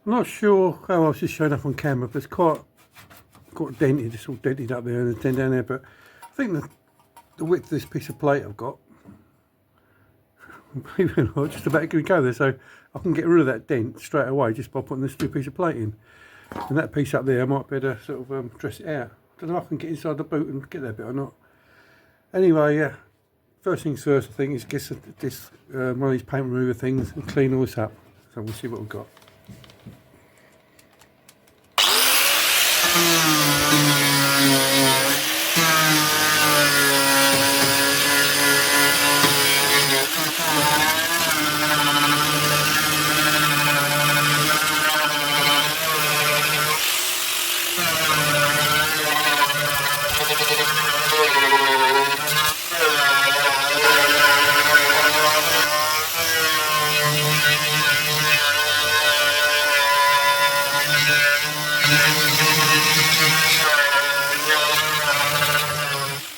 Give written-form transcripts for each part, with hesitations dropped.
I'm not sure how else it's showing up on camera, but it's quite dented. It's all dented up there and a dent down there. But I think the width of this piece of plate I've got, believe it or not, just about going to go there. So I can get rid of that dent straight away just by putting this new piece of plate in. And that piece up there, I might better sort of dress it out. I don't know if I can get inside the boot and get that bit or not. Anyway, yeah. First things first, I think, is get this one of these paint remover things and clean all this up. So we'll see what we've got.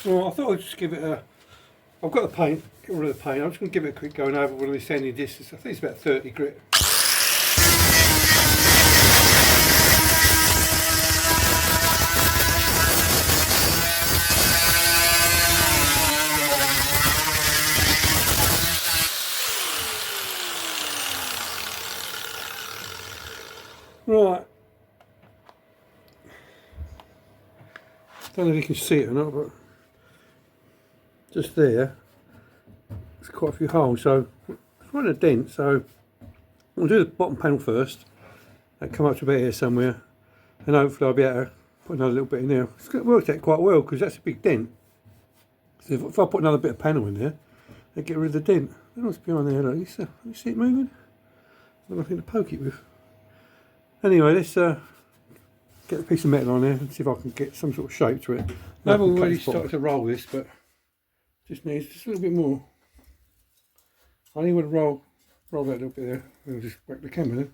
Well, I thought I'd just give it a... I've got the paint, get rid of the paint. I'm just going to give it a quick going over one of these sanding discs. I think it's about 30 grit. Right. Don't know if you can see it or not, but just there, there's quite a few holes, so it's quite a dent. So we'll do the bottom panel first. That'll come up to about here somewhere, and hopefully I'll be able to put another little bit in there. It's worked out quite well because that's a big dent. So if I put another bit of panel in there, I'll get rid of the dent. I don't know what's behind there. Look, you see it moving? I've got nothing to poke it with. Anyway, let's get a piece of metal on there and see if I can get some sort of shape to it. I've already started to roll this, but just needs just a little bit more. I only want to roll that a little bit there. I'll just whack the camera there.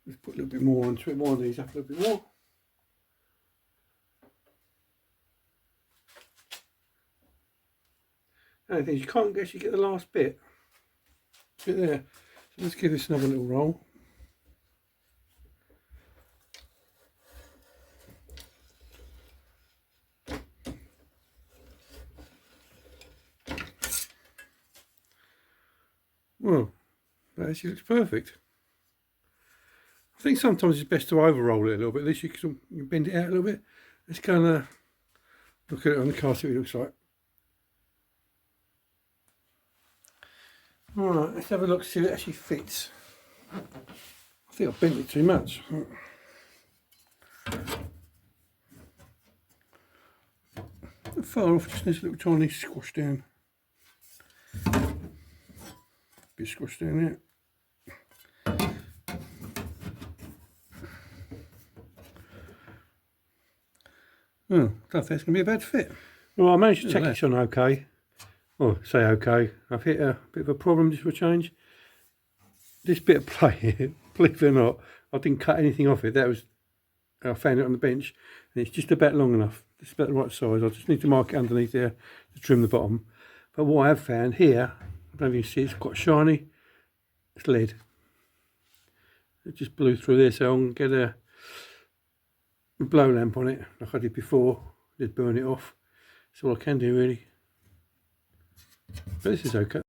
Just put a little bit more onto it, more on these up a little bit more. And the thing is, you can't actually get the last bit there. So let's give this another little roll. Well, that actually looks perfect. I think sometimes it's best to over-roll it a little bit. At least you can bend it out a little bit. Let's go and look at it on the car, see what it looks like. Alright, let's have a look, see if it actually fits. I think I've bent it too much. Far off, just needs a little tiny squash down. Bit squashed down there. Oh, I don't think it's going to be a bad fit. Well, I managed to take this on okay. Oh, say okay. I've hit a bit of a problem just for a change. This bit of plate here, believe it or not, I didn't cut anything off it. I found it on the bench, and it's just about long enough. It's about the right size. I just need to mark it underneath there to trim the bottom. But what I have found here, I don't know if you can see, it's quite shiny. It's lead. It just blew through there, so I'm going to get a blow lamp on it, like I did before. Just burn it off. That's all I can do, really. But this is okay.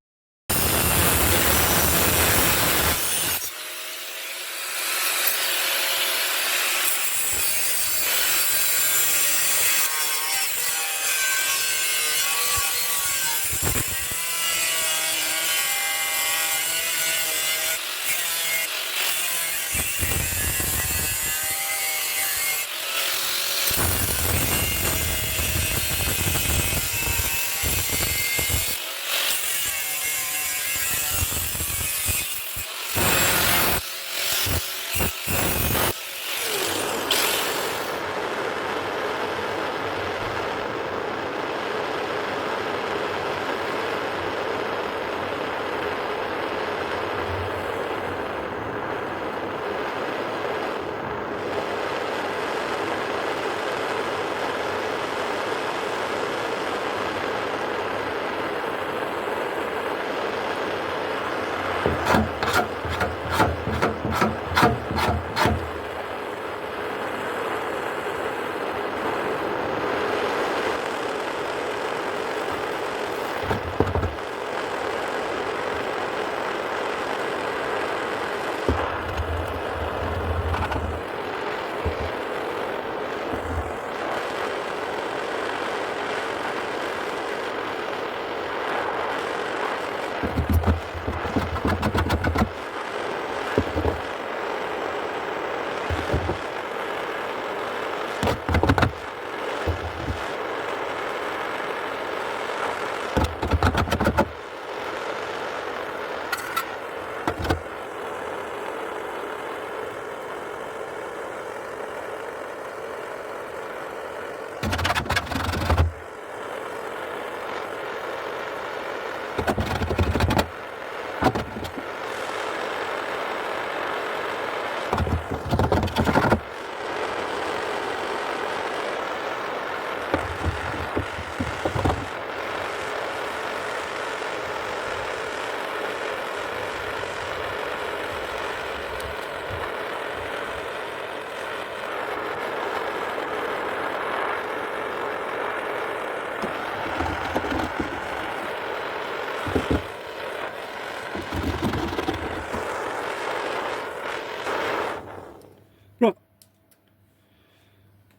Right,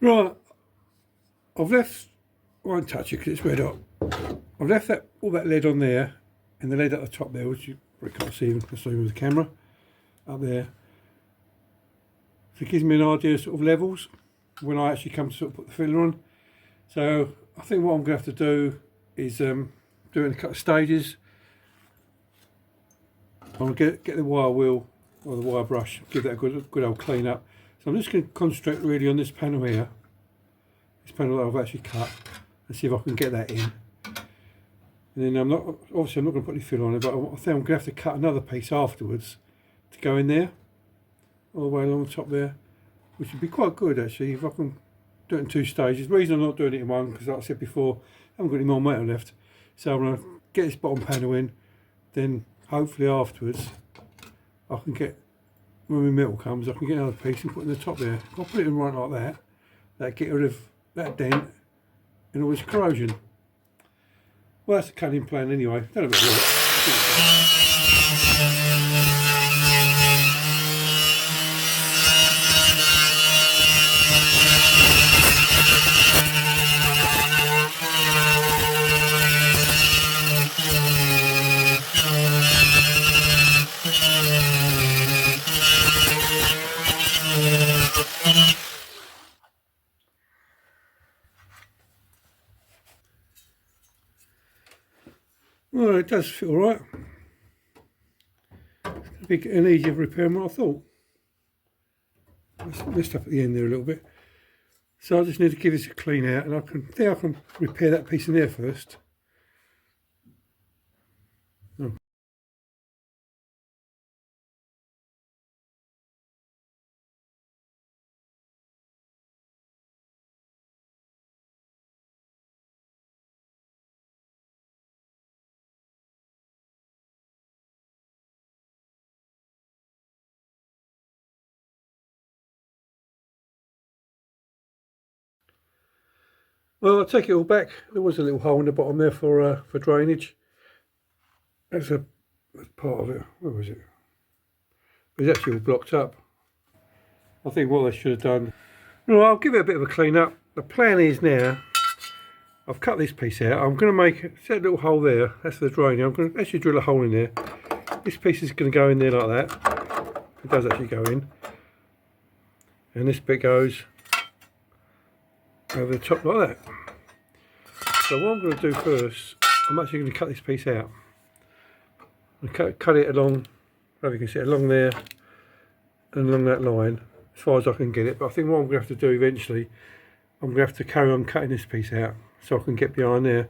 right. I've left. I won't touch it because it's red hot. I've left that all that lead on there, and the lead at the top there, which you probably can't see even with the camera up there. So it gives me an idea of sort of levels when I actually come to sort of put the filler on. So I think what I'm going to have to do is do it in a couple of stages. I'm going to get the wire wheel or the wire brush, give that a good old clean up. So I'm just going to concentrate really on this panel here, this panel that I've actually cut, and see if I can get that in. And then I'm not going to put any filler on it, but I think I'm going to have to cut another piece afterwards to go in there, all the way along the top there, which would be quite good actually if I can do it in 2 stages. The reason I'm not doing it in one, because like I said before, I haven't got any more metal left. So I'm going to get this bottom panel in, then hopefully afterwards I can get, when my metal comes, I can get another piece and put it in the top there. If I put it in right like that, that'll get rid of that dent and all this corrosion. Well, that's the cutting plan anyway. Don't know about it. Well, it does feel right. It's going to be an easier repair than what I thought. It's messed up at the end there a little bit. So I just need to give this a clean out, and I can repair that piece in there first. Oh. Well, I'll take it all back. There was a little hole in the bottom there for drainage. That's part of it. Where was it? It was actually all blocked up. I think what they should have done. No, I'll give it a bit of a clean up. The plan is now, I've cut this piece out. I'm going to set a little hole there. That's the drain. I'm going to actually drill a hole in there. This piece is going to go in there like that. It does actually go in. And this bit goes over the top like that. So what I'm going to do first, I'm actually going to cut this piece out. Cut it along, so you can see it along there and along that line as far as I can get it. But I think what I'm going to have to do eventually, I'm going to have to carry on cutting this piece out so I can get behind there.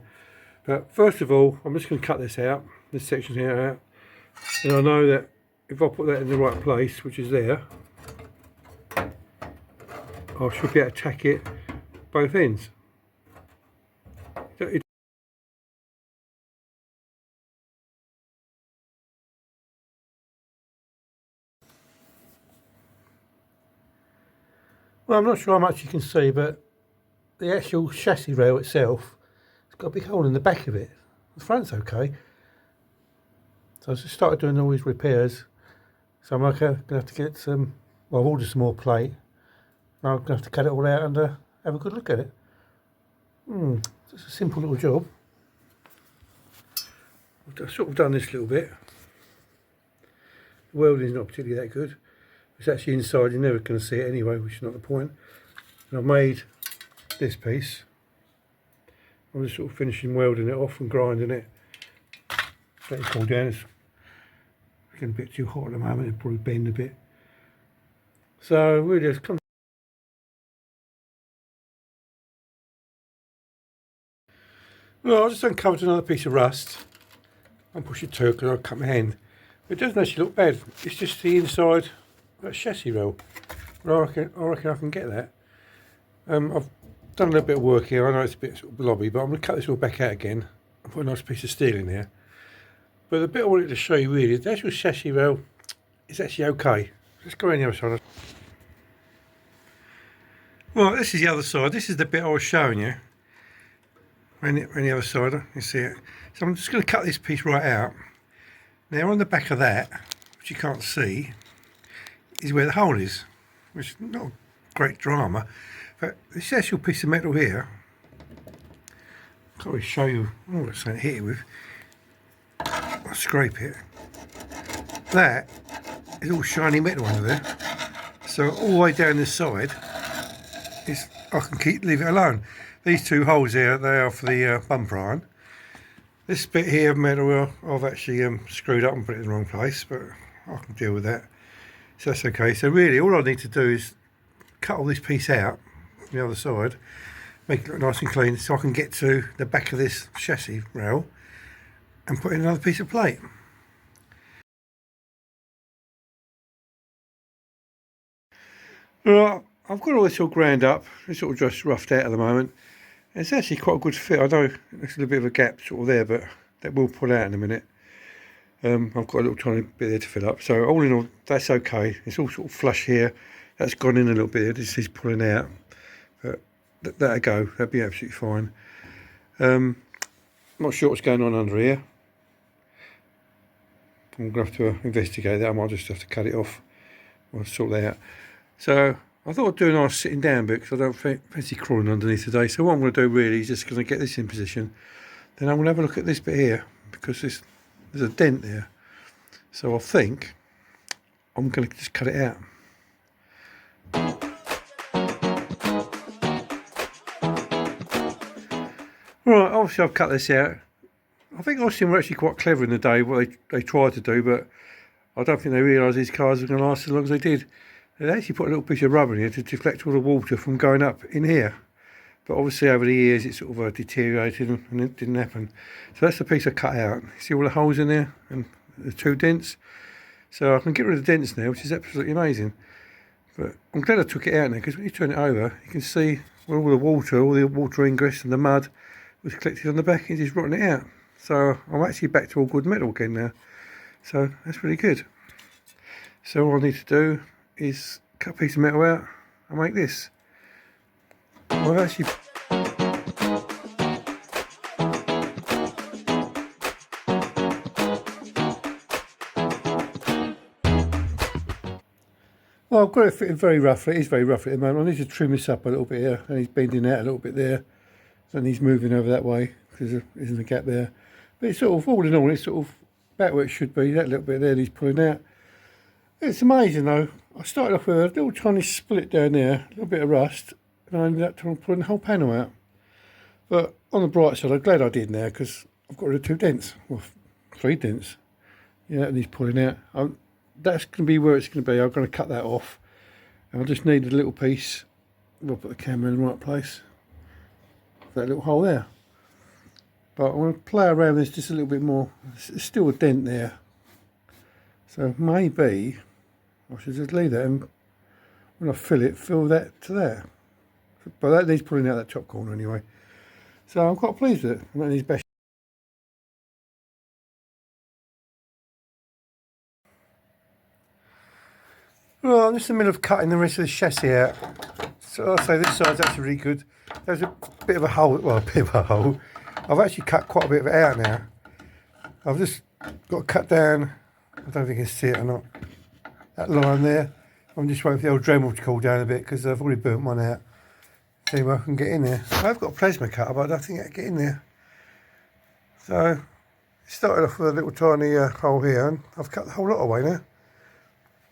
But first of all, I'm just going to cut this out, this section here out. And I know that if I put that in the right place, which is there, I should be able to tack it both ends. Well, I'm not sure how much you can see, but the actual chassis rail itself, it's got a big hole in the back of it. The front's okay. So I just started doing all these repairs. So I'm going to have to get some, well, I've ordered some more plate. I'm going to have to cut it all out and have a good look at it. Just a simple little job. I've sort of done this little bit. The welding's not particularly that good. It's actually inside, you're never going to see it anyway, which is not the point. And I've made this piece. I'm just sort of finishing welding it off and grinding it. Let it cool down. It's getting a bit too hot at the moment, it'll probably bend a bit. So really just come. Well, I just uncovered another piece of rust. I'll push it too because I'll cut my hand. But it doesn't actually look bad. It's just the inside of that chassis rail. Well, I reckon I can get that. I've done a little bit of work here. I know it's a bit sort of blobby, but I'm going to cut this all back out again and put a nice piece of steel in there. But the bit I wanted to show you really, the actual chassis rail is actually okay. Let's go around the other side. Well, this is the other side. This is the bit I was showing you. Around the other side, you see it. So I'm just going to cut this piece right out. Now on the back of that, which you can't see, is where the hole is, which is not great drama. But this actual piece of metal here, I can't really show you. I've got something to hit it with. I'll scrape it. That is all shiny metal under there. So all the way down this side, I can leave it alone. These two holes here, they are for the bumper iron. This bit here of metal, I've actually screwed up and put it in the wrong place, but I can deal with that. So that's okay. So really, all I need to do is cut all this piece out from the other side, make it look nice and clean, so I can get to the back of this chassis rail and put in another piece of plate. Right, I've got all this all ground up. It's sort of just roughed out at the moment. It's actually quite a good fit. I know there's a little bit of a gap sort of there, but that will pull out in a minute. I've got a little tiny bit there to fill up. So all in all, that's okay. It's all sort of flush here. That's gone in a little bit. This is pulling out. But that'll go. That'll be absolutely fine. Not sure what's going on under here. I'm going to have to investigate that. I might just have to cut it off. I'll sort that out. So I thought I'd do a nice sitting down bit because I don't fancy crawling underneath today. So what I'm going to do really is just going to get this in position. Then I'm going to have a look at this bit here because there's a dent there. So I think I'm going to just cut it out. Right, obviously I've cut this out. I think Austin were actually quite clever in the day, what they tried to do, but I don't think they realised these cars were going to last as long as they did. They actually put a little piece of rubber in here to deflect all the water from going up in here. But obviously over the years it sort of deteriorated and it didn't happen. So that's the piece I cut out. See all the holes in there and the two dents? So I can get rid of the dents now, which is absolutely amazing. But I'm glad I took it out now because when you turn it over, you can see where all the water ingress and the mud was collected on the back and just rotting it out. So I'm actually back to all good metal again now. So that's really good. So all I need to do is cut a piece of metal out and make this. Well, actually, well, I've got it fitting very roughly. It is very rough at the moment. I need to trim this up a little bit here, and he's bending out a little bit there, and he's moving over that way because there isn't a gap there. But it's sort of, all in all, it's sort of back where it should be. That little bit there that he's pulling out. It's amazing though. I started off with a little tiny split down there, a little bit of rust, and I ended up pulling the whole panel out. But on the bright side, I'm glad I did now because I've got rid of two dents, well, three dents. Yeah, and he's pulling out. That's going to be where it's going to be. I'm going to cut that off, and I just need a little piece. I'll put the camera in the right place. That little hole there. But I'm going to play around with this just a little bit more. There's still a dent there. So maybe I should just leave that, and when I fill that to there. But that needs pulling out that top corner anyway. So I'm quite pleased with it. And that needs best. Well, I'm just in the middle of cutting the rest of the chassis out. So I'll say this side's actually really good. There's a bit of a hole, well, a bit of a hole. I've actually cut quite a bit of it out now. I've just got to cut down, I don't know if you can see it or not, that line there. I'm just waiting for the old Dremel to cool down a bit because I've already burnt one out. See if I can get in there. I've got a plasma cutter, but I don't think I can get in there. So, it started off with a little tiny hole here, and I've cut the whole lot away now.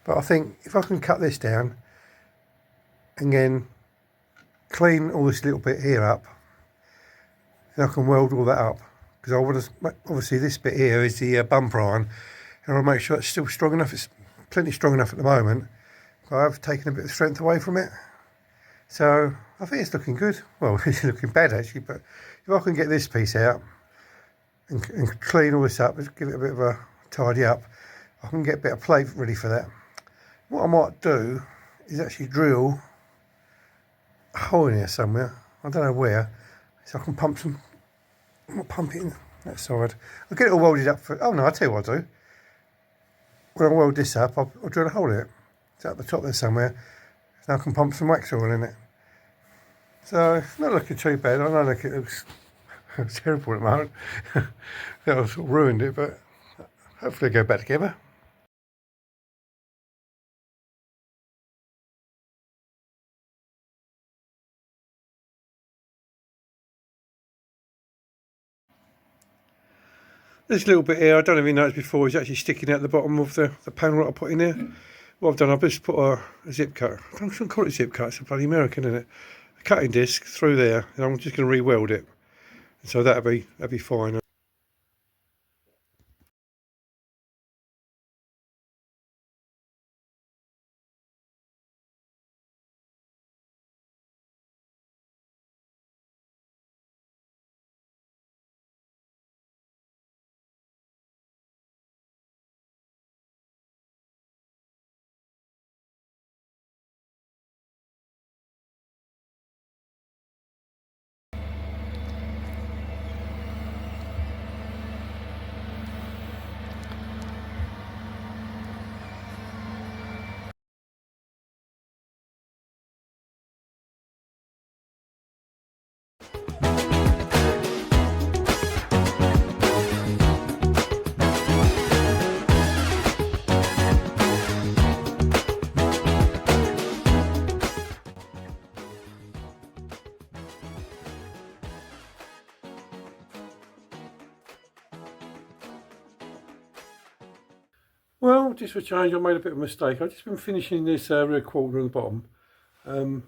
But I think if I can cut this down, and then clean all this little bit here up, then I can weld all that up. Because I want to, obviously this bit here is the bumper iron, and I want to make sure it's still strong enough. It's plenty strong enough at the moment, but I've taken a bit of strength away from it. So I think it's looking good. Well, it's looking bad actually, but if I can get this piece out and clean all this up, give it a bit of a tidy up, I can get a bit of plate ready for that. What I might do is actually drill a hole in here somewhere. I don't know where, so I can pump some. I'll pump it in that side. I'll get it all welded up for. Oh no, I'll tell you what I'll do. When I weld this up, I'll drill a hole in it. It's at the top there somewhere. So I can pump some wax oil in it. So it's not looking too bad. I know it looks terrible at the moment. That sort of ruined it, but hopefully it'll go back together. This little bit here, I don't even noticed before, is actually sticking out the bottom of the panel that I put in there. What I've done, I've just put a zip cut. I don't call it zip cut, it's a bloody American, isn't it? A cutting disc through there, and I'm just going to re-weld it. So that'll be fine. Well, just for change, I made a bit of a mistake. I've just been finishing this rear quarter on the bottom.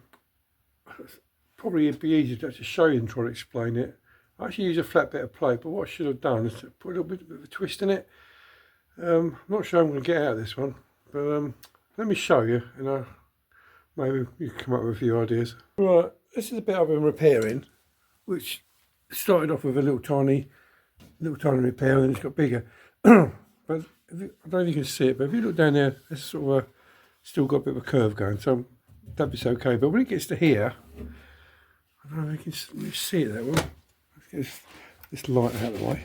Probably it'd be easier to actually show you and try to explain it. I actually use a flat bit of plate, but what I should have done is to put a little bit of a twist in it. I'm not sure I'm going to get out of this one, but let me show you, and maybe you can come up with a few ideas. Right, this is the bit I've been repairing, which started off with a little tiny repair, and then it's got bigger. But I don't know if you can see it, but if you look down there, it's sort of still got a bit of a curve going, so that bit's okay. But when it gets to here, I don't know if you can see it that well. Let's get this light out of the way.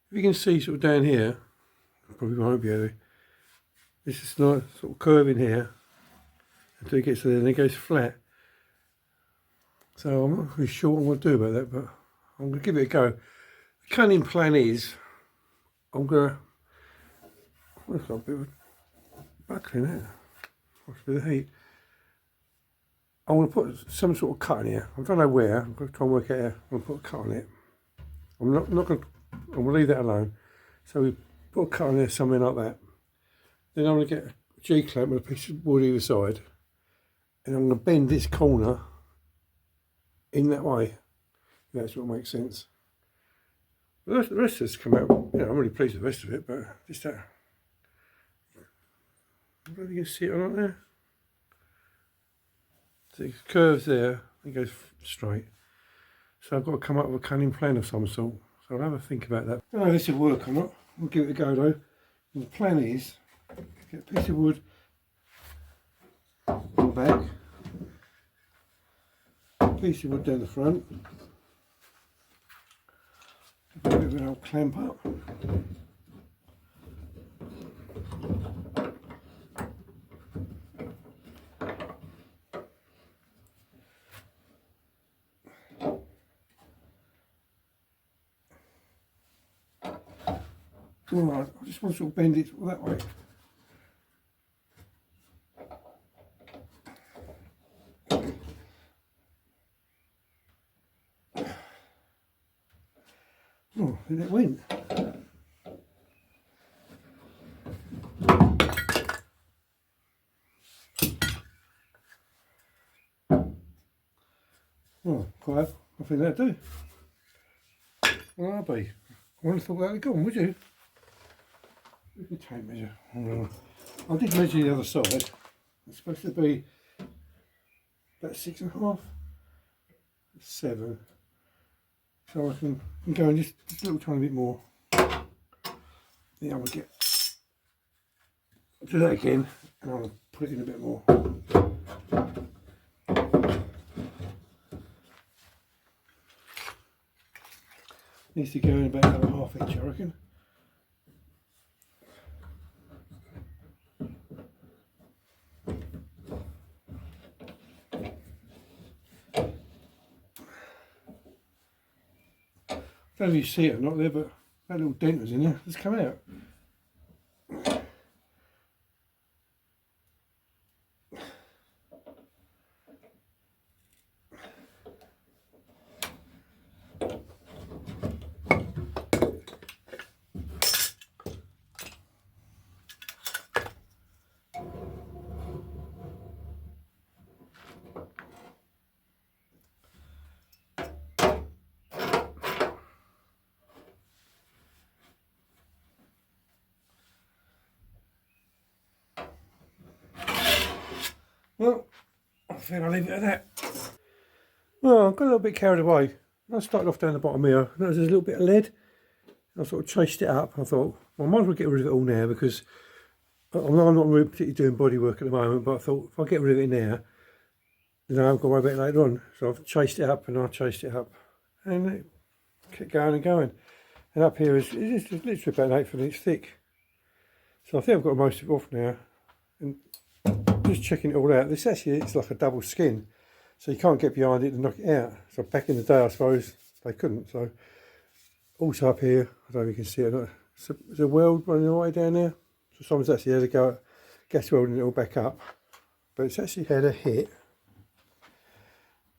If you can see sort of down here, probably won't be able to. This is nice sort of curve in here until it gets to there, and it goes flat. So I'm not really sure what I'm going to do about that, but I'm going to give it a go. The cunning plan is, I'm going to, what's got a bit of buckling there, what's a bit of heat. I'm going to put some sort of cut in here. I don't know where, I'm going to try and work it out. I'm going to put a cut on it. I'm not going to, I'm going to leave that alone. So we put a cut on there, something like that. Then I'm going to get a G-clamp with a piece of wood either side. And I'm going to bend this corner in that way. If that's what makes sense. The rest has come out, you know, I'm really pleased with the rest of it, but just that, I don't know if you can see it or not there. So it curves there, it goes straight. So I've got to come up with a cunning plan of some sort. So I'll have a think about that. I don't know if this will work or not. We'll give it a go though. And the plan is, get a piece of wood on the back, a piece of wood down the front, a bit of an old clamp up. Alright, I just want to sort of bend it that way. Oh, and it went. Oh, quite. I think that'd do. Well, I'll be. I wouldn't have thought that would have gone, would you? We can tape measure. I did measure the other side. It's supposed to be about 6.5, 7. So I can go in just a little tiny bit more. Yeah, I'm gonna do that again, and I'll put it in a bit more. Needs to go in about another ½ inch, I reckon. I don't know if you see it or not there, but that little dent was in there. It's come out. Well, I think I'll leave it at that. Well, I got a little bit carried away. I started off down the bottom here, and there was a little bit of lead. I sort of chased it up. I thought, well, I might as well get rid of it all now, because I'm not really particularly doing body work at the moment, but I thought if I get rid of it now, then I haven't got to worry about it later on. So I've chased it up, and I chased it up, and it kept going and going. And up here it's literally about an 1/8 of an inch thick. So I think I've got most of it off now. And just checking it all out, it's like a double skin, so you can't get behind it and knock it out. So back in the day, I suppose they couldn't. So also up here, I don't know if you can see it or not, there's a weld running all the way down there. So someone's actually had to go gas welding it all back up, but it's actually had a hit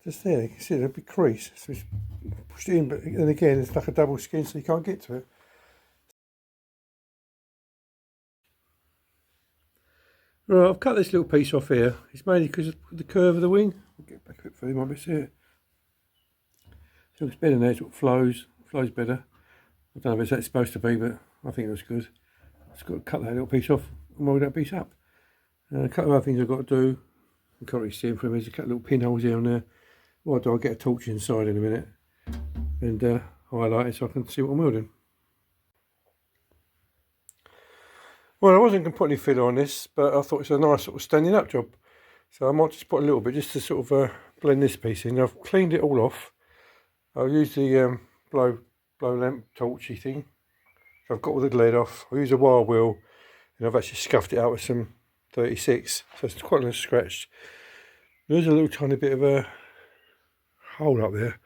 just there. You can see there's a big crease, so it's pushed it in, but then again it's like a double skin, so you can't get to it. Right, I've cut this little piece off here. It's mainly because of the curve of the wing. I'll get back a bit further, you might be able to see it. So it's better now, it flows better. I don't know if it's that supposed to be, but I think it looks good. I've just got to cut that little piece off and mould that piece up. A couple of other things I've got to do, you can't really see them from here, there's a couple of little pinholes here and there. What I'll do, I'll get a torch inside in a minute and highlight it so I can see what I'm welding. Well, I wasn't going to put any filler on this, but I thought it's a nice sort of standing up job. So I might just put a little bit just to sort of blend this piece in. I've cleaned it all off. I'll use the blow lamp torchy thing. So I've got all the lead off. I'll use a wire wheel, and I've actually scuffed it out with some 36. So it's quite a little scratched. There's a little tiny bit of a hole up there.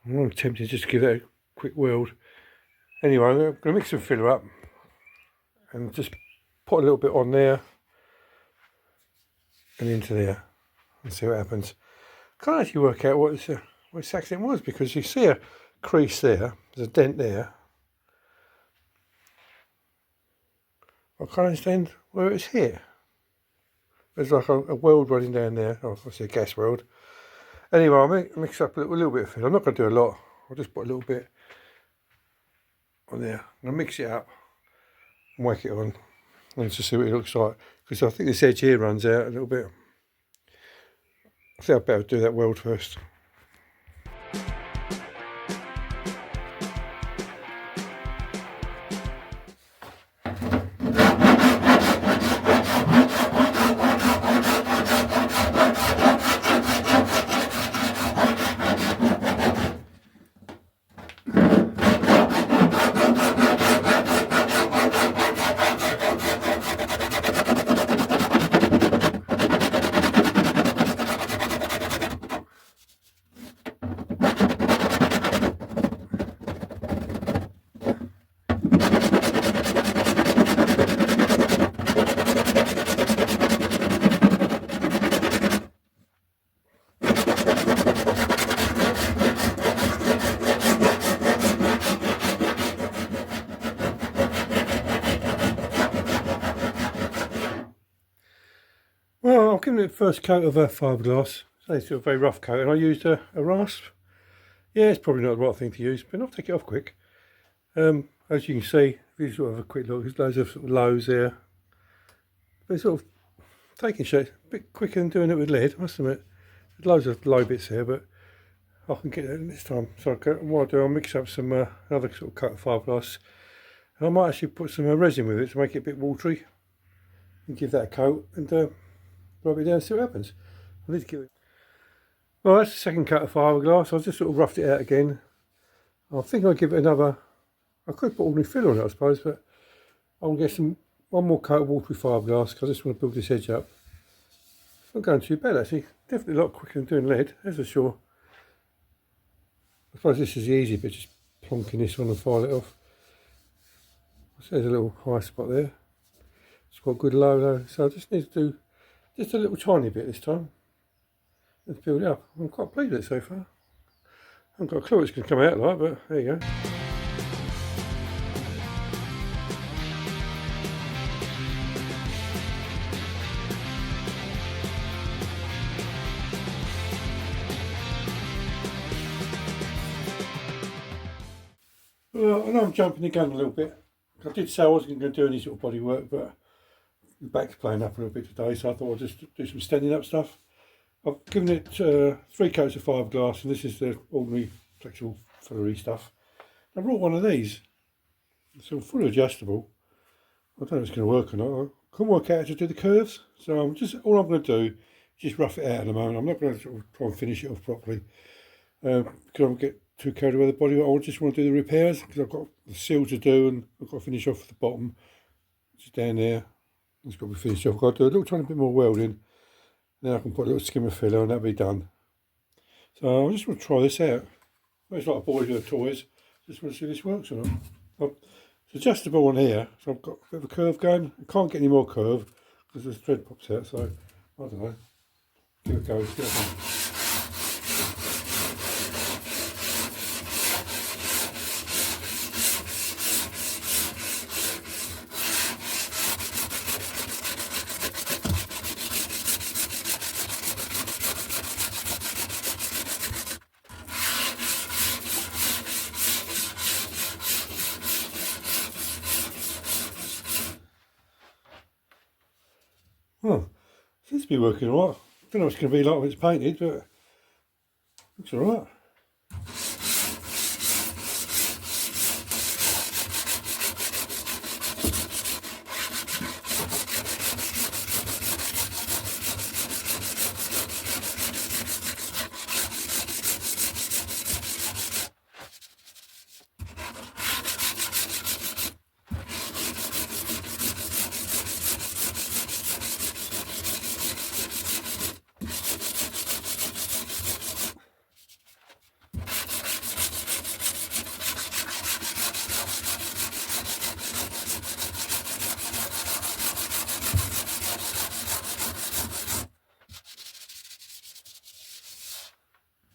I'm tempted just to give that a quick weld. Anyway, I'm going to mix some filler up and just put a little bit on there and into there and see what happens. I can't actually work out what this accident was, because you see a crease there, there's a dent there. I can't understand where it's hit. There's like a weld running down there. Oh, I see a gas weld. Anyway, I'll mix up a little bit of filler. I'm not going to do a lot. I'll just put a little bit on there. I'm going to mix it up and whack it on and just see what it looks like, because I think this edge here runs out a little bit. I think I'd better do that weld first. given it the first coat of fiberglass. It's sort of very rough coat, and I used a rasp. Yeah, it's probably not the right thing to use, but I'll take it off quick. As you can see, if you sort of have a quick look, there's loads of sort of lows there. But it's sort of taking shape a bit quicker than doing it with lead, I must admit. There's loads of low bits here, but I can get it this time. So what I'll do, I'll mix up some another sort of coat of fiberglass. And I might actually put some resin with it to make it a bit watery. And give that a coat and rub it down and see what happens. I need to give it. Well, that's the second coat of fiberglass. I've just sort of roughed it out again. I think I'll give it another. I could put ordinary fill on it, I suppose, but I'll get one more coat of watery fiberglass because I just want to build this edge up. It's not going too bad actually. Definitely a lot quicker than doing lead, that's for sure. I suppose this is the easy bit, just plonking this on and file it off. So there's a little high spot there. It's got good low though, so I just need to do just a little tiny bit this time. Let's build it up. I'm quite pleased with it so far. I haven't got a clue what it's going to come out like, but there you go. Well, I know I'm jumping the gun a little bit. I did say I wasn't going to do any sort of body work, but the back's playing up a little bit today, so I thought I'd just do some standing up stuff. I've given it 3 coats of fiberglass, and this is the ordinary flexible fillery stuff. I brought one of these. It's all fully adjustable. I don't know if it's going to work or not. I couldn't work out how to do the curves, so all I'm going to do is just rough it out at the moment. I'm not going to sort of try and finish it off properly because I won't get too carried away with the body. I just want to do the repairs because I've got the seal to do, and I've got to finish off the bottom. It's down there. It's got to be finished off. I've got to do a little tiny bit more welding. Then I can put a little skimmer filler and that'll be done. So I just want to try this out. It's like a boy with toys. Just want to see if this works or not. It's adjustable on here, so I've got a bit of a curve going. I can't get any more curve because the thread pops out, so I don't know. Give it a go. See what happens. Well, seems to be working alright. Don't know what it's going to be like when it's painted, but looks alright.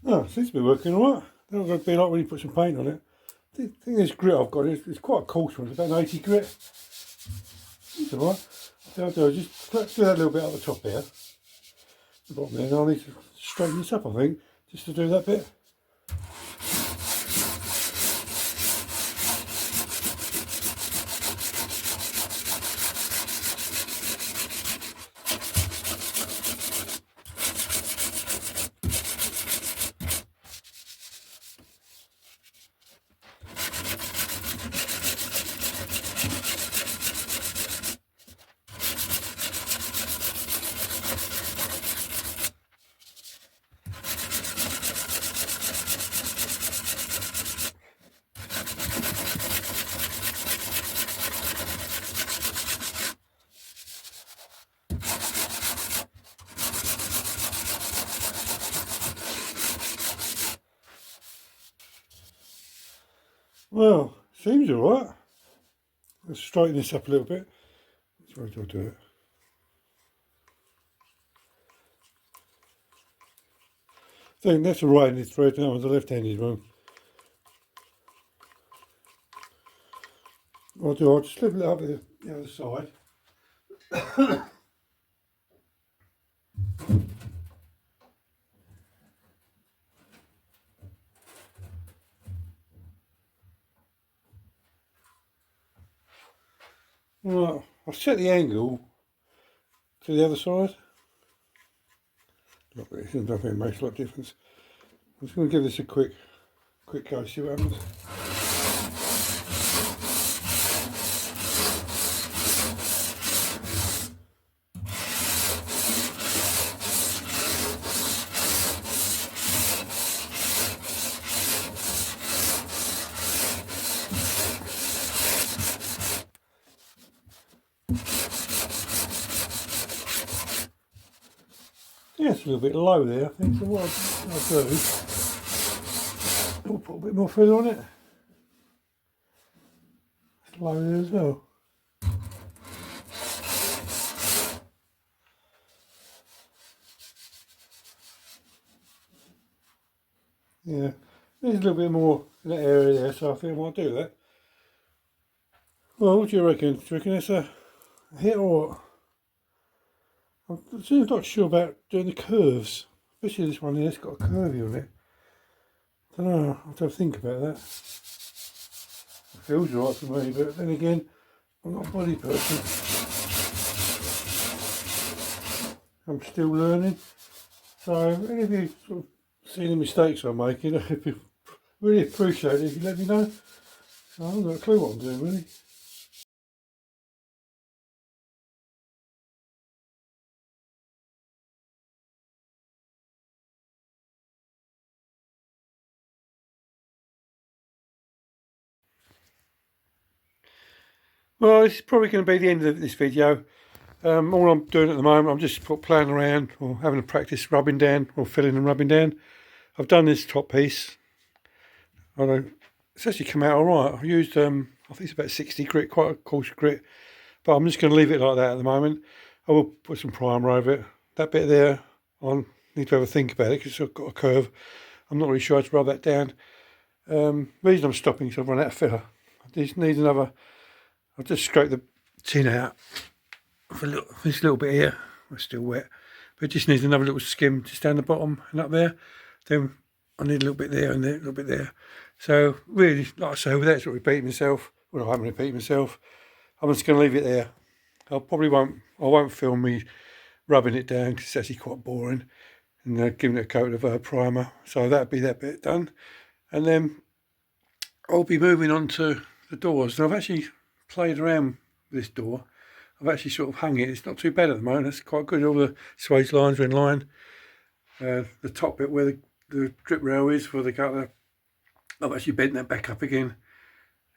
Oh, seems to be working alright. They're not going to be like when you put some paint on it. The thing this grit I've got is quite a coarse one. It's about an 80 grit. It's alright. What I'll do is just do that little bit at the top here. The bottom there. And I'll need to straighten this up, I think, just to do that bit. Well, seems alright. Let's straighten this up a little bit. Where do I do it? I think that's a right-handed thread, that one's a left-handed one. What I'll just level it up with the other side. Right, I've set the angle to the other side. Look, it doesn't think it makes a lot of difference. I'm just going to give this a quick go, see what happens. Yeah, it's a little bit low there, I think. So what I'll do, I'll put a bit more filler on it. It's low there as well. Yeah, there's a little bit more in that area there, so I think I might do that. Well, what do you reckon? Do you reckon it's a hit or what? I'm still not sure about doing the curves, especially this one here, it's got a curvy on it. I don't know, I have to think about that. It feels right for me, but then again, I'm not a body person. I'm still learning. So, any of you sort of see the mistakes I'm making, I'd really appreciate it if you let me know. So I haven't got a clue what I'm doing really. Well, this is probably going to be the end of this video. All I'm doing at the moment, I'm just playing around or having a practice rubbing down or filling and rubbing down. I've done this top piece. It's actually come out alright. I've used, I think it's about 60 grit, quite a coarse grit. But I'm just going to leave it like that at the moment. I will put some primer over it. That bit there, I need to have a think about it because it's got a curve. I'm not really sure how to rub that down. The reason I'm stopping is I've run out of filler. I just need another. I'll just scrape the tin out for this little bit here. It's still wet, but it just needs another little skim just down the bottom and up there. Then I need a little bit there and there, a little bit there. So really, like I say, without sort of repeating myself, well, I haven't repeated myself. I'm just going to leave it there. I won't film me rubbing it down because it's actually quite boring, and giving it a coat of primer. So that'll be that bit done, and then I'll be moving on to the doors. And I've actually played around with this door. I've actually sort of hung it. It's not too bad at the moment. It's quite good. All the swage lines are in line. The top bit where the drip rail is for the gutter, I've actually bent that back up again.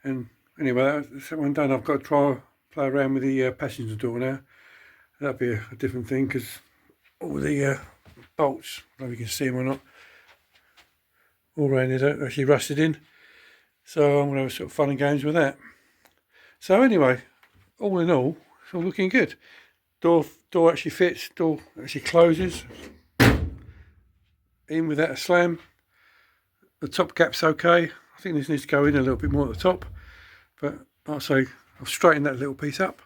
And anyway, that's that one done. I've got to play around with the passenger door now. That'll be a different thing because all the bolts, I don't know if you can see them or not, all around there are actually rusted in. So I'm going to have sort of fun and games with that. So anyway, all in all, it's all looking good. Door actually fits, door actually closes, in without a slam. The top gap's okay. I think this needs to go in a little bit more at the top, but like I say, I've straightened that little piece up.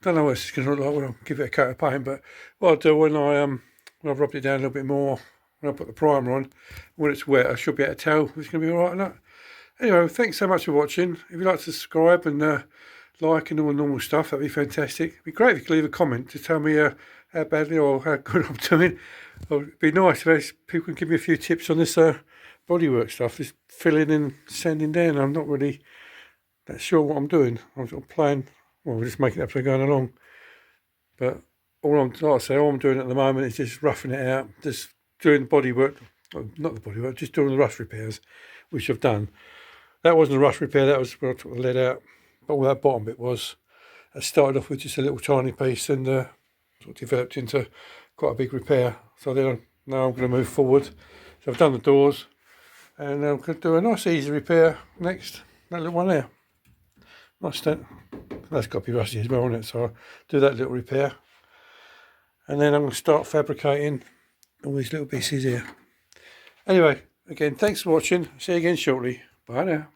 Don't know what it's going to look like when I give it a coat of paint, but what I'll do when I've rubbed it down a little bit more, when I put the primer on, when it's wet, I should be able to tell if it's going to be alright or not. Anyway, thanks so much for watching. If you'd like to subscribe and like and all the normal stuff, that'd be fantastic. It'd be great if you could leave a comment to tell me how badly or how good I'm doing. It'd be nice if people can give me a few tips on this bodywork stuff, this filling and sanding down. I'm not really that sure what I'm doing. I'm sort of playing, well, we're just making it up as we're going along. But all I'm doing at the moment is just roughing it out, just doing the bodywork, not the bodywork, just doing the rust repairs, which I've done. That wasn't a rust repair, that was where I took the lead out. But all that bottom bit was. I started off with just a little tiny piece and sort of developed into quite a big repair. So then now I'm going to move forward. So I've done the doors and I'm going to do a nice easy repair next. That little one there. Nice stent. That's got to be rusty as well, isn't it? So I'll do that little repair. And then I'm going to start fabricating all these little pieces here. Anyway, again, thanks for watching. See you again shortly. Bye now.